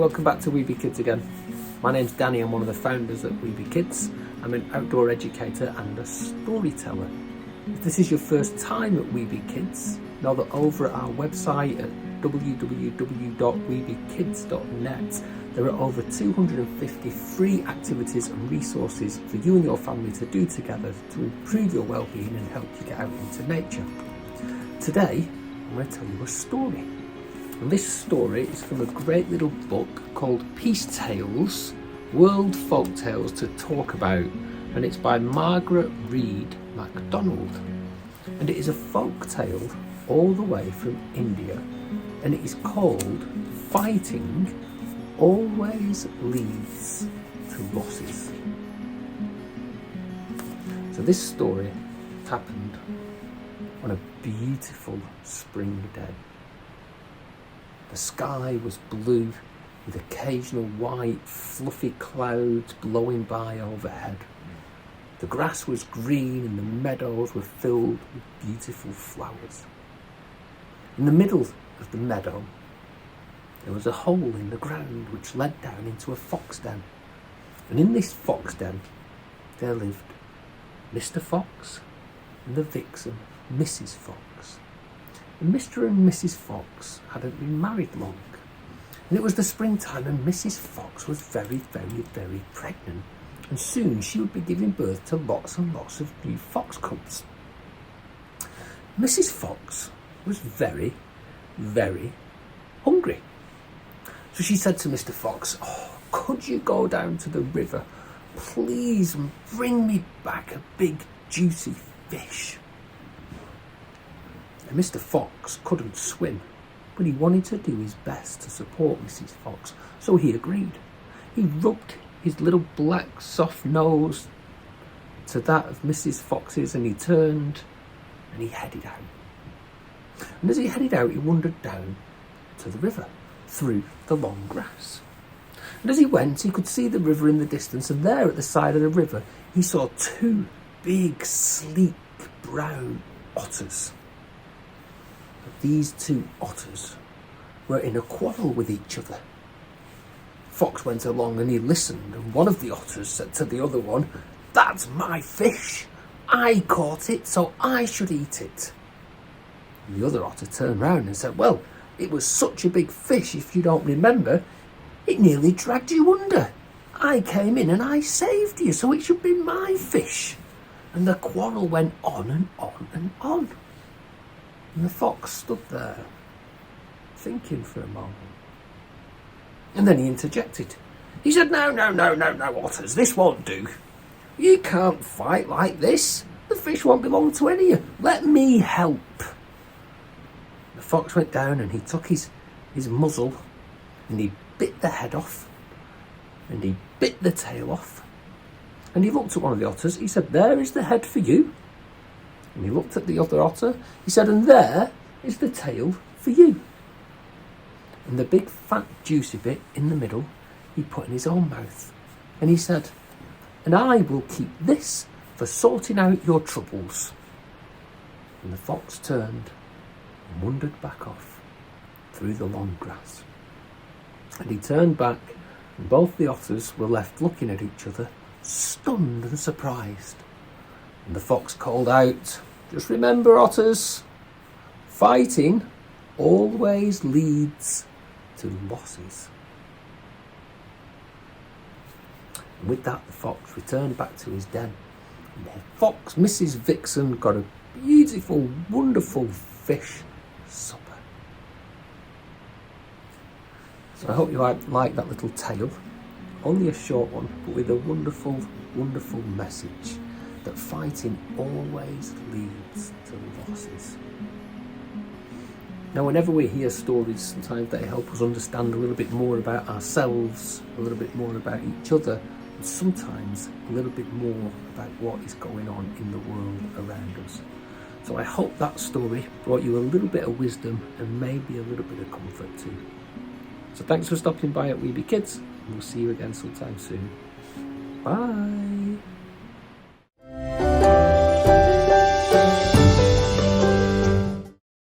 welcome back to Weeby Kids again. My name's Danny, I'm one of the founders at Weeby Kids. I'm an outdoor educator and a storyteller. If this is your first time at Weeby Kids, know that over at our website at www.weebykids.net there are over 250 free activities and resources for you and your family to do together to improve your well-being and help you get out into nature. Today, I'm going to tell you a story. And this story is from a great little book called Peace Tales, World Folk Tales to Talk About, and it's by Margaret Reed MacDonald. And it is a folk tale all the way from India, and it is called Fighting Always Leads to Losses. So this story happened on a beautiful spring day. The sky was blue with occasional white fluffy clouds blowing by overhead. The grass was green and the meadows were filled with beautiful flowers. In the middle of the meadow there was a hole in the ground which led down into a fox den. And in this fox den there lived Mr. Fox and the vixen Mrs. Fox. And Mr. and Mrs. Fox hadn't been married long. And it was the springtime and Mrs. Fox was very, very, very pregnant. And soon she would be giving birth to lots and lots of new fox cubs. Mrs. Fox was very, very hungry. So she said to Mr. Fox, "Oh, could you go down to the river, please, and bring me back a big, juicy fish?" And Mr. Fox couldn't swim, but he wanted to do his best to support Mrs. Fox, so he agreed. He rubbed his little black soft nose to that of Mrs. Fox's and he turned and he headed out. And as he headed out, he wandered down to the river through the long grass. And as he went, he could see the river in the distance, and there at the side of the river he saw two big, sleek, brown otters. These two otters were in a quarrel with each other. Fox went along and he listened, and one of the otters said to the other one, "That's my fish. I caught it, so I should eat it." And the other otter turned round and said, "Well, it was such a big fish, if you don't remember, it nearly dragged you under. I came in and I saved you, so it should be my fish." And the quarrel went on and on and on. And the fox stood there, thinking for a moment. And then he interjected. He said, No, otters, this won't do. You can't fight like this. The fish won't belong to any of you. Let me help." The fox went down and he took his muzzle and he bit the head off and he bit the tail off. And he looked at one of the otters. He said, "There is the head for you." And he looked at the other otter. He said, "And there is the tail for you." And the big fat juicy bit in the middle he put in his own mouth. And he said, "And I will keep this for sorting out your troubles." And the fox turned and wandered back off through the long grass. And he turned back and both the otters were left looking at each other, stunned and surprised. And the fox called out, "Just remember, otters, fighting always leads to losses." And with that, the fox returned back to his den. And the fox, Mrs. Vixen, got a beautiful, wonderful fish supper. So I hope you like that little tale. Only a short one, but with a wonderful, wonderful message that fighting always leads to losses. Now, whenever we hear stories, sometimes they help us understand a little bit more about ourselves, a little bit more about each other, and sometimes a little bit more about what is going on in the world around us. So I hope that story brought you a little bit of wisdom and maybe a little bit of comfort too. So thanks for stopping by at Weeby Kids, and we'll see you again sometime soon. Bye.